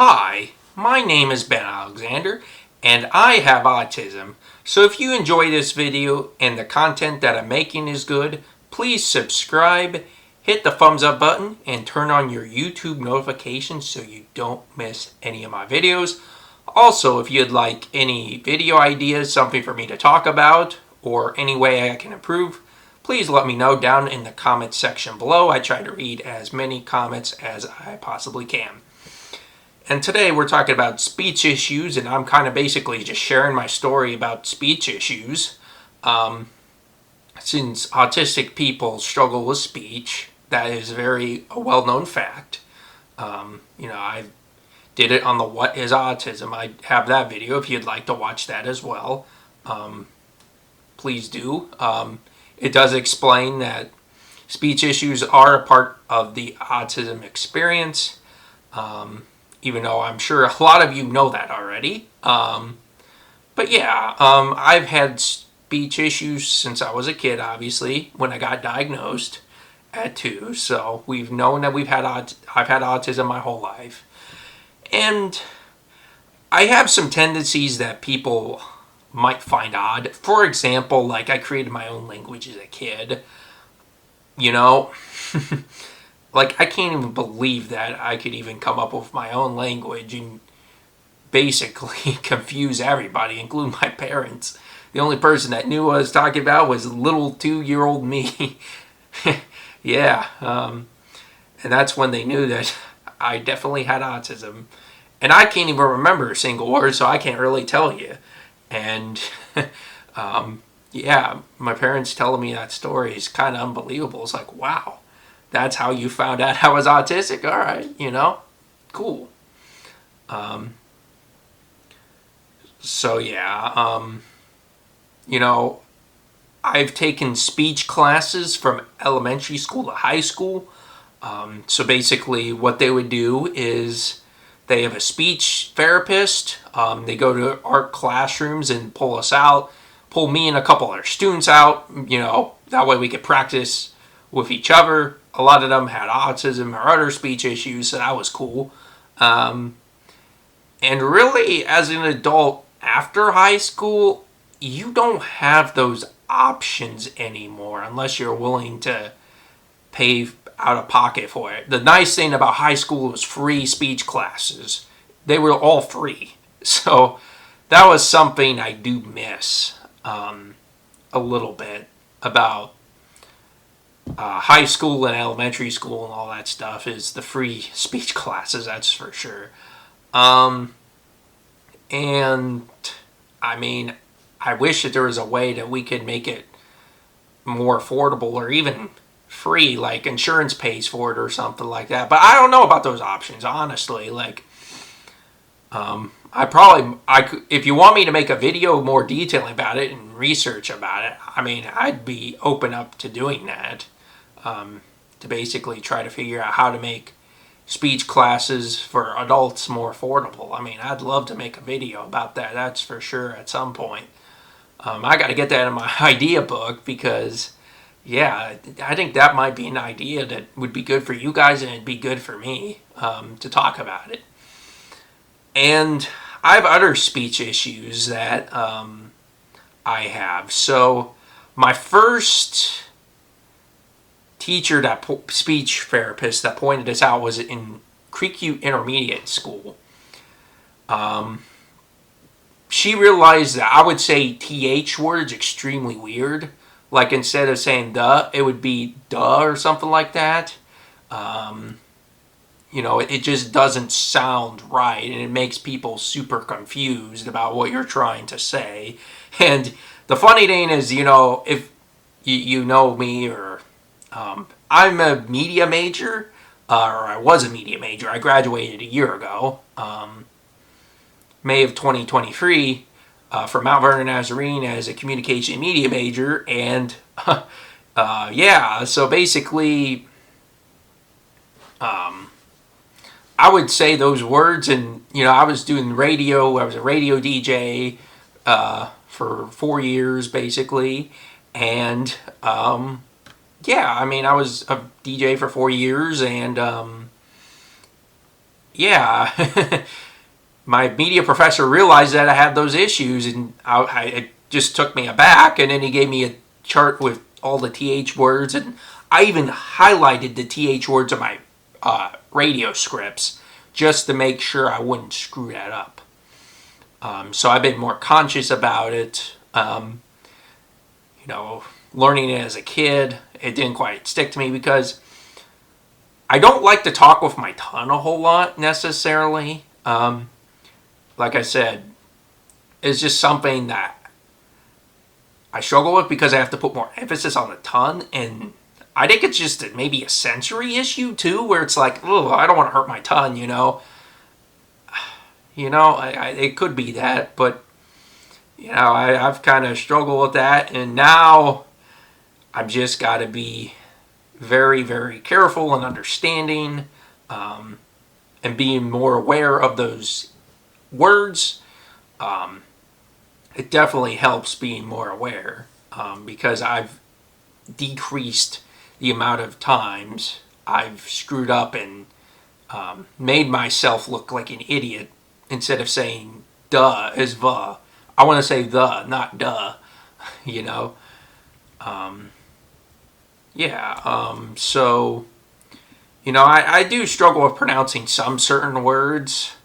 Hi, my name is Ben Alexander, and I have autism. So if you enjoy this video and the content that I'm making is good, please subscribe, hit the thumbs up button, and turn on your YouTube notifications so you don't miss any of my videos. Also, if you'd like any video ideas, something for me to talk about, or any way I can improve, please let me know down in the comments section below. I try to read as many comments as I possibly can. And today we're talking about speech issues, and I'm kind of basically just sharing my story about speech issues. Since autistic people struggle with speech, that is a well-known fact. I did it on the What is Autism. I have that video if you'd like to watch that as well. Please do. It does explain that speech issues are a part of the autism experience. Even though I'm sure a lot of you know that already. But yeah, I've had speech issues since I was a kid, obviously, when I got diagnosed at 2. So we've known that I've had autism my whole life. And I have some tendencies that people might find odd. For example, like I created my own language as a kid. Like, I can't even believe that I could even come up with my own language and basically confuse everybody, including my parents. The only person that knew what I was talking about was little 2-year-old me. Yeah, and that's when they knew that I definitely had autism. And I can't even remember a single word, so I can't really tell you. And, yeah, my parents telling me that story is kind of unbelievable. It's like, wow. That's how you found out I was autistic? All right, cool. So yeah, I've taken speech classes from elementary school to high school. So basically what they would do is they have a speech therapist. They go to our classrooms and pull me and a couple other students out, that way we could practice with each other. A lot of them had autism or other speech issues, so that was cool. And really, as an adult after high school, you don't have those options anymore unless you're willing to pay out of pocket for it. The nice thing about high school was free speech classes. They were all free. So that was something I do miss a little bit about high school and elementary school and all that stuff, is the free speech classes, that's for sure. And I mean, I wish that there was a way that we could make it more affordable or even free, like insurance pays for it or something like that. But I don't know about those options, honestly. Like, I could, if you want me to make a video more detailing about it and research about it, I mean, I'd be open up to doing that. To basically try to figure out how to make speech classes for adults more affordable. I mean, I'd love to make a video about that, that's for sure, at some point. I got to get that in my idea book because, yeah, I think that might be an idea that would be good for you guys and it'd be good for me to talk about it. And I have other speech issues that I have. So my first teacher, speech therapist that pointed this out, was in Creekview Intermediate School. She realized that I would say TH words extremely weird. Like, instead of saying duh, it would be duh or something like that. It just doesn't sound right, and it makes people super confused about what you're trying to say. And the funny thing is, if you know me, or I'm a media major, or I was a media major. I graduated a year ago, May of 2023, from Mount Vernon Nazarene as a communication media major. And yeah, so basically, I would say those words, and I was doing radio. I was a radio DJ for 4 years, basically, and yeah, I mean, I was a DJ for 4 years, and yeah, my media professor realized that I had those issues, and it just took me aback. And then he gave me a chart with all the TH words, and I even highlighted the TH words of my radio scripts just to make sure I wouldn't screw that up. So I've been more conscious about it. Learning it as a kid, it didn't quite stick to me because I don't like to talk with my tongue a whole lot necessarily. Like I said, it's just something that I struggle with because I have to put more emphasis on the tongue, and I think it's just maybe a sensory issue too, where it's like, oh, I don't want to hurt my tongue, it could be that, but I've kind of struggled with that, and now I've just got to be very, very careful and understanding, and being more aware of those words. It definitely helps being more aware, because I've decreased the amount of times I've screwed up and made myself look like an idiot instead of saying duh as the. I want to say the, not duh, So, I do struggle with pronouncing some certain words.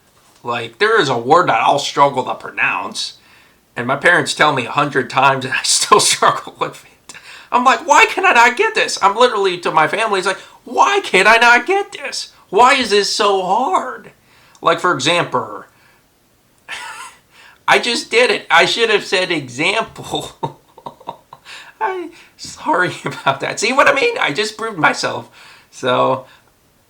Like, there is a word that I'll struggle to pronounce, and my parents tell me 100 times and I still struggle with it. I'm like, why can I not get this? I'm literally, to my family, it's like, why can I not get this? Why is this so hard? Like, for example, I just did it. I should have said example. I'm sorry about that. See what I mean? I just proved myself. So,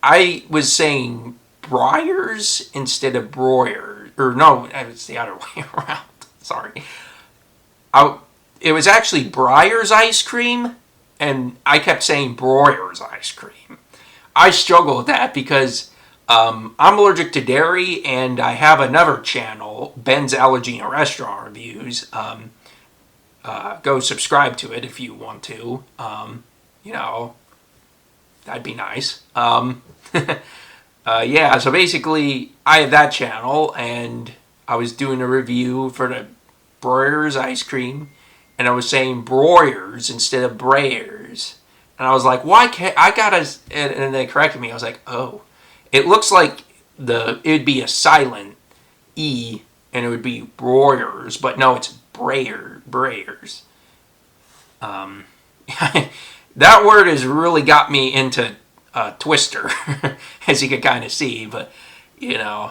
I was saying Briars instead of broilers. Or no, it's the other way around. Sorry. It was actually Briars ice cream, and I kept saying Broyers ice cream. I struggle with that because I'm allergic to dairy, and I have another channel, Ben's Allergy and Restaurant Reviews. Go subscribe to it if you want to. That'd be nice. So basically, I have that channel, and I was doing a review for the Breyers ice cream, and I was saying Broyers instead of Breyers. And I was like, why can't I gotta, and they corrected me. I was like, oh, it looks like it'd be a silent E, and it would be Broyers, but no, it's Breyers. That word has really got me into Twister, as you can kind of see, but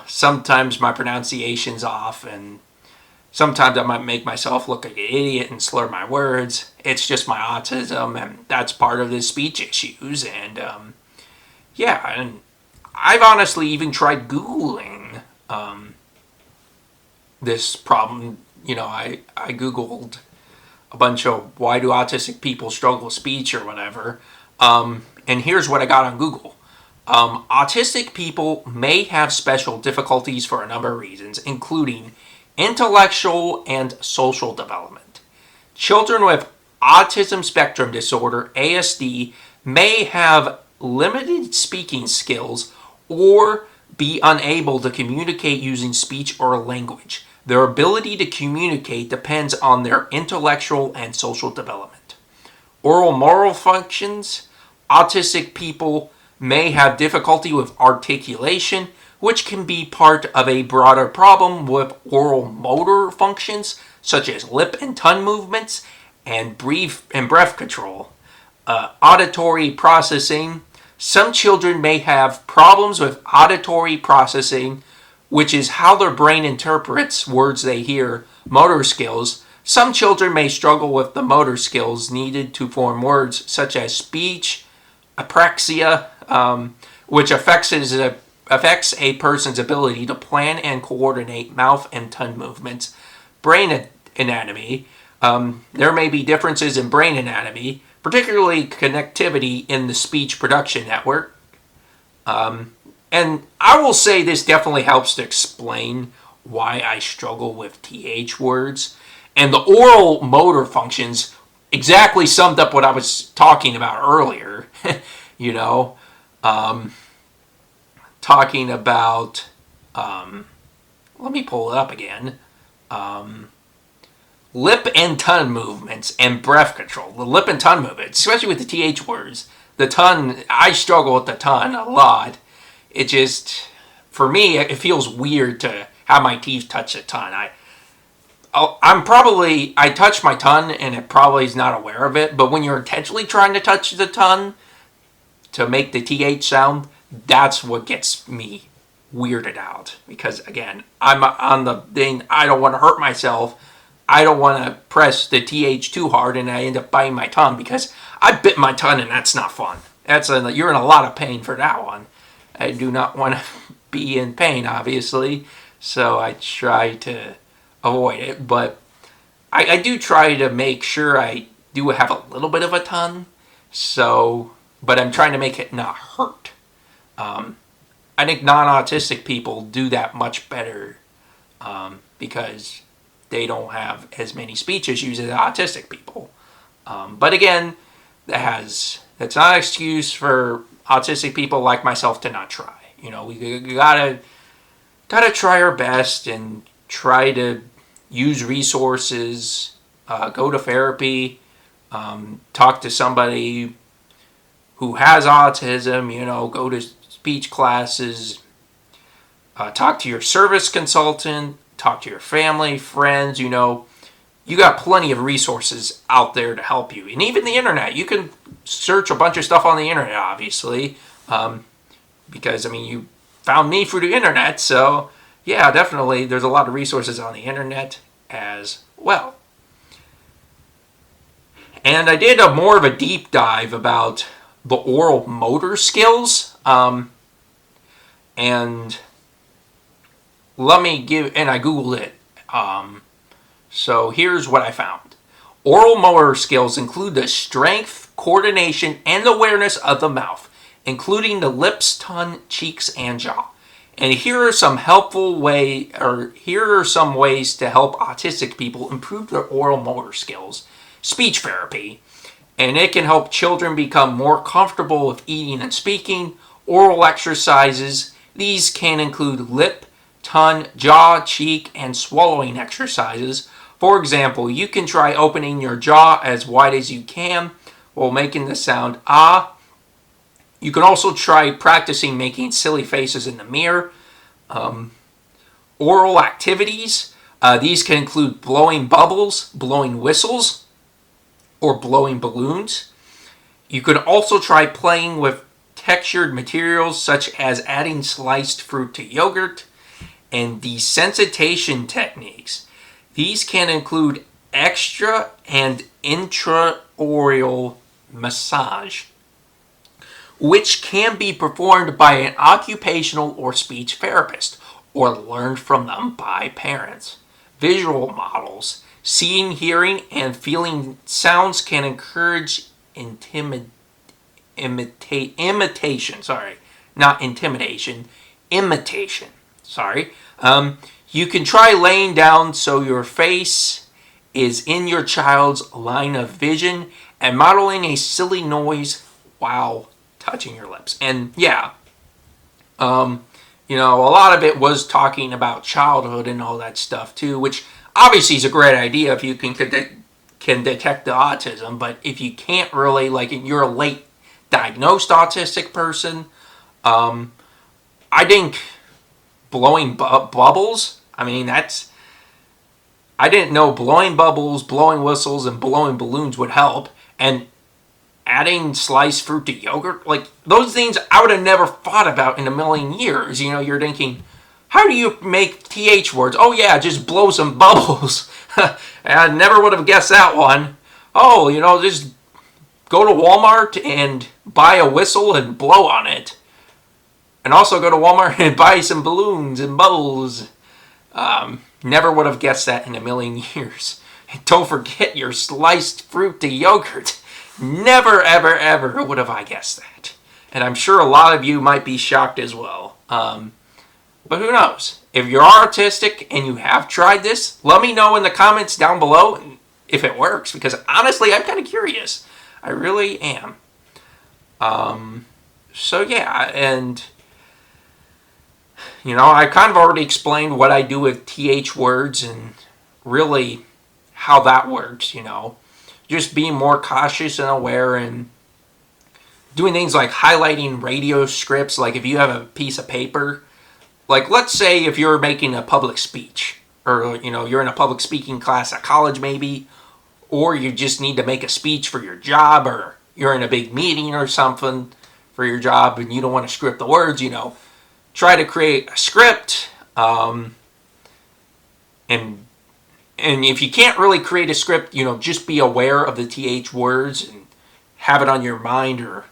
sometimes my pronunciation's off, and sometimes I might make myself look like an idiot and slur my words. It's just my autism, and that's part of the speech issues. And and I've honestly even tried Googling this problem. I Googled a bunch of why do autistic people struggle with speech or whatever. And here's what I got on Google. Autistic people may have special difficulties for a number of reasons, including intellectual and social development. Children with autism spectrum disorder, ASD, may have limited speaking skills or be unable to communicate using speech or language. Their ability to communicate depends on their intellectual and social development. Oral motor functions. Autistic people may have difficulty with articulation, which can be part of a broader problem with oral motor functions, such as lip and tongue movements and breath control. Auditory processing. Some children may have problems with auditory processing, which is how their brain interprets words they hear. Motor skills. Some children may struggle with the motor skills needed to form words, such as speech, apraxia, which affects a person's ability to plan and coordinate mouth and tongue movements. Brain anatomy. There may be differences in brain anatomy, particularly connectivity in the speech production network. And I will say this definitely helps to explain why I struggle with TH words. And the oral motor functions exactly summed up what I was talking about earlier. talking about, let me pull it up again, lip and tongue movements and breath control. The lip and tongue movements, especially with the TH words. The tongue, I struggle with the tongue a lot. It just, for me, it feels weird to have my teeth touch the tongue. I touch my tongue and it probably is not aware of it, but when you're intentionally trying to touch the tongue to make the TH sound, that's what gets me weirded out. Because again, I'm on the thing, I don't want to hurt myself. I don't want to press the TH too hard and I end up biting my tongue because I bit my tongue and that's not fun. You're in a lot of pain for that one. I do not want to be in pain, obviously, so I try to avoid it. But I do try to make sure I do have a little bit of a tongue, but I'm trying to make it not hurt. I think non-autistic people do that much better because they don't have as many speech issues as autistic people. But again, that's not an excuse for autistic people like myself to not try. We gotta try our best and try to use resources, go to therapy, talk to somebody who has autism, go to speech classes, talk to your service consultant, talk to your family, friends. You got plenty of resources out there to help you. And even the internet, you can search a bunch of stuff on the internet, obviously, because, you found me through the internet. So, yeah, definitely, there's a lot of resources on the internet as well. And I did more of a deep dive about the oral motor skills. And I Googled it. So here's what I found. Oral motor skills include the strength, coordination, and awareness of the mouth, including the lips, tongue, cheeks, and jaw. And here are some ways to help autistic people improve their oral motor skills. Speech therapy. And it can help children become more comfortable with eating and speaking. Oral exercises. These can include lip, tongue, jaw, cheek, and swallowing exercises. For example, you can try opening your jaw as wide as you can while making the sound ah. You can also try practicing making silly faces in the mirror. Oral activities. These can include blowing bubbles, blowing whistles, or blowing balloons. You could also try playing with textured materials such as adding sliced fruit to yogurt, and desensitization techniques. These can include extra and intraoral massage, which can be performed by an occupational or speech therapist or learned from them by parents. Visual models. Seeing, hearing, and feeling sounds can encourage imitation. You can try laying down so your face is in your child's line of vision and modeling a silly noise while touching your lips. And yeah, a lot of it was talking about childhood and all that stuff too, which obviously is a great idea if you can detect the autism. But if you can't really, you're a late diagnosed autistic person, I think blowing bubbles, I didn't know blowing bubbles, blowing whistles, and blowing balloons would help. And adding sliced fruit to yogurt, those things I would have never thought about in a million years. You're thinking, how do you make TH words? Oh yeah, just blow some bubbles. I never would have guessed that one. Oh, just go to Walmart and buy a whistle and blow on it. And also go to Walmart and buy some balloons and bubbles. Never would have guessed that in a million years. And don't forget your sliced fruit to yogurt. Never, ever, ever would have I guessed that. And I'm sure a lot of you might be shocked as well. But who knows? If you're autistic and you have tried this, let me know in the comments down below if it works. Because honestly, I'm kind of curious. I really am. So yeah, and I kind of already explained what I do with TH words and really how that works, Just being more cautious and aware and doing things like highlighting radio scripts. Like if you have a piece of paper, like let's say if you're making a public speech or, you're in a public speaking class at college maybe, or you just need to make a speech for your job or you're in a big meeting or something for your job and you don't want to script the words, try to create a script. And if you can't really create a script, just be aware of the TH words and have it on your mind, or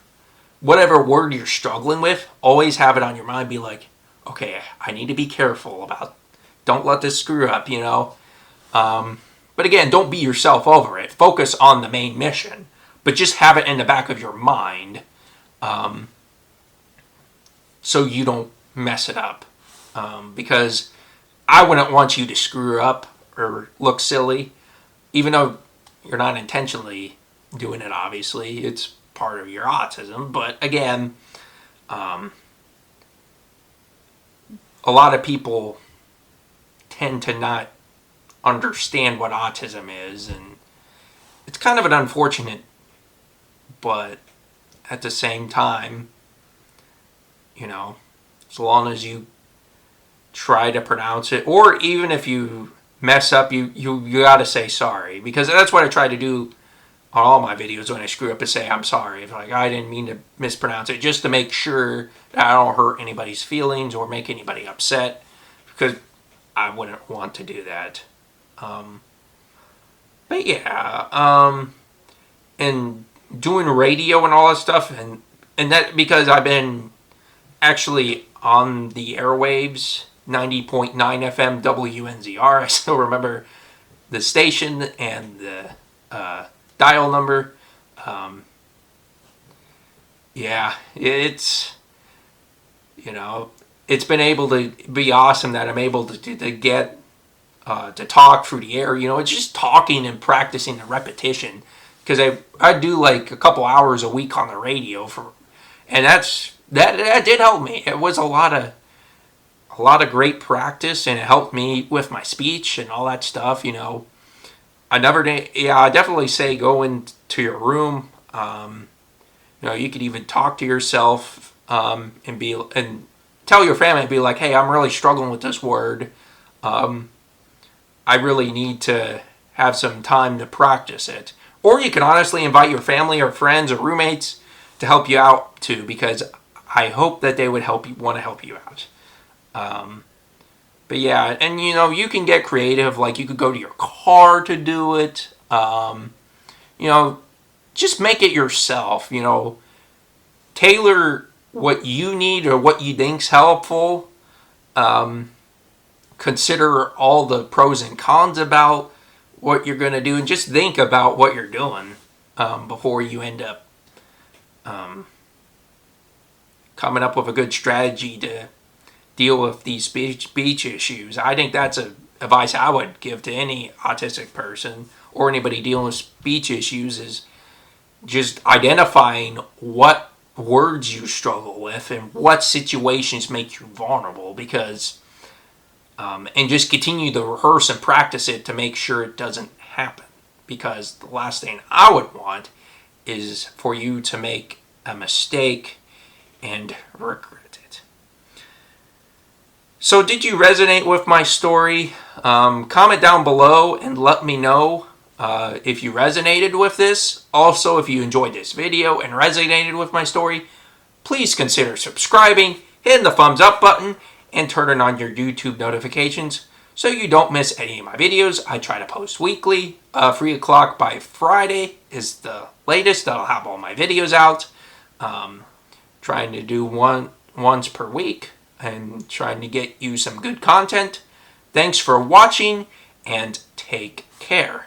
whatever word you're struggling with, always have it on your mind. Be like, okay, I need to be careful about, don't let this screw up, But again, don't beat yourself over it. Focus on the main mission, but just have it in the back of your mind so you don't mess it up. Because I wouldn't want you to screw up or look silly, even though you're not intentionally doing it, obviously. It's part of your autism. But again, a lot of people tend to not understand what autism is, and it's kind of an unfortunate, but at the same time, as long as you try to pronounce it, or even if you mess up, you gotta say sorry, because that's what I try to do on all my videos when I screw up, is say I'm sorry. If I didn't mean to mispronounce it, just to make sure that I don't hurt anybody's feelings or make anybody upset, because I wouldn't want to do that. But yeah, and doing radio and all that stuff, and that because I've been actually on the airwaves, 90.9 FM WNZR. I still remember the station and the dial number. Yeah, it's it's been able to be awesome that I'm able to get to talk through the air. It's just talking and practicing the repetition, because I do like a couple hours a week on the radio and that did help me. It was a lot of great practice, and it helped me with my speech and all that stuff. I definitely say go into your room. You could even talk to yourself and tell your family, and be like, hey, I'm really struggling with this word. I really need to have some time to practice it. Or you can honestly invite your family or friends or roommates to help you out too, because I hope that they would want to help you out. But yeah, and you can get creative. Like you could go to your car to do it. Just make it yourself. Tailor what you need or what you think's helpful. Consider all the pros and cons about what you're going to do, and just think about what you're doing before you end up coming up with a good strategy to deal with these speech issues. I think that's advice I would give to any autistic person or anybody dealing with speech issues, is just identifying what words you struggle with and what situations make you vulnerable, because and just continue to rehearse and practice it to make sure it doesn't happen, because the last thing I would want is for you to make a mistake and regret it. So did you resonate with my story? Comment down below and let me know if you resonated with this. Also, if you enjoyed this video and resonated with my story, please consider subscribing, hitting the thumbs up button, and turning on your YouTube notifications so you don't miss any of my videos. I try to post weekly. 3 o'clock by Friday is the latest that I'll have all my videos out. Trying to do once per week and trying to get you some good content. Thanks for watching, and take care.